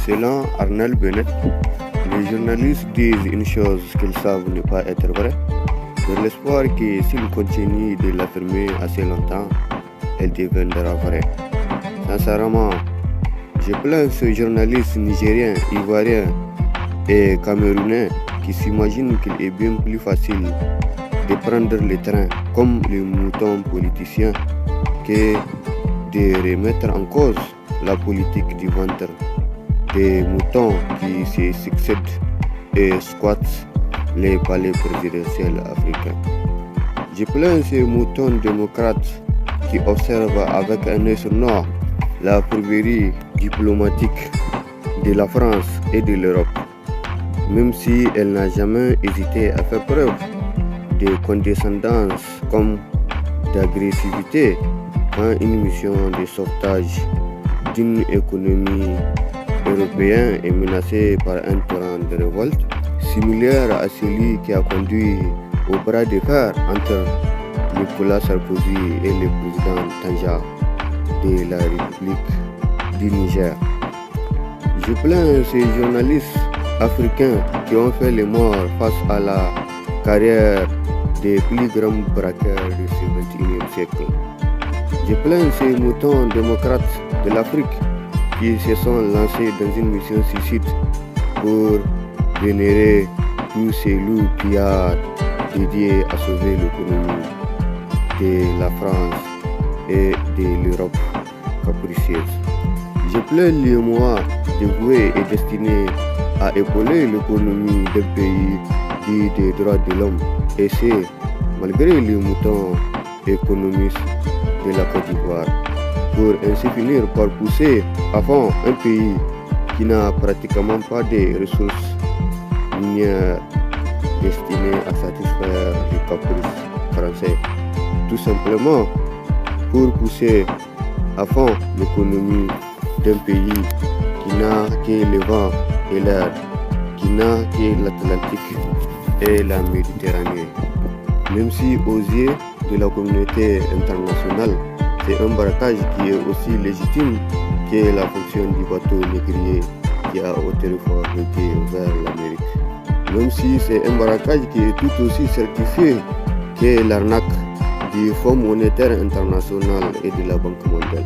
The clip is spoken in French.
Selon Arnold Bennett, les journalistes disent une chose qu'ils savent ne pas être vraie, de l'espoir que s'ils continuent de l'affirmer assez longtemps, elle deviendra vraie. Sincèrement, je plains ces journalistes nigériens, ivoiriens et camerounais qui s'imaginent qu'il est bien plus facile de prendre le train comme les moutons politiciens que de remettre en cause la politique du ventre des moutons qui se succèdent et squattent les palais présidentiels africains. Je plains ces moutons démocrates qui observent avec un œil sonore la fourberie diplomatique de la France et de l'Europe, même si elle n'a jamais hésité à faire preuve de condescendance comme d'agressivité quand une mission de sauvetage d'une économie européenne est menacée par un torrent de révolte similaire à celui qui a conduit au bras de fer entre Nicolas Sarkozy et le président Tanja de la République du Niger. Je plains ces journalistes africains qui ont fait les morts face à la carrière des plus grands braqueurs du XXIe siècle. Je plains ces moutons démocrates de l'Afrique qui se sont lancés dans une mission suicide pour vénérer tous ces loups pillards dédiés à sauver l'économie de la France et de l'Europe capricieuse. Je plains les mois dévoués et destinés à épauler l'économie d'un pays dit des droits de l'homme, et c'est malgré les moutons économistes de la Côte d'Ivoire, pour ainsi finir par pousser à fond un pays qui n'a pratiquement pas de ressources minières destinées à satisfaire les caprices français, tout simplement pour pousser à fond l'économie d'un pays qui n'a que le vent et l'air, qui n'a que l'Atlantique et la Méditerranée. Même si aux yeux de la communauté internationale, c'est un braquage qui est aussi légitime que la fonction du bateau négrier qui a autrefois été vers l'Amérique. Même si c'est un braquage qui est tout aussi certifié que l'arnaque du Fonds monétaire international et de la Banque mondiale.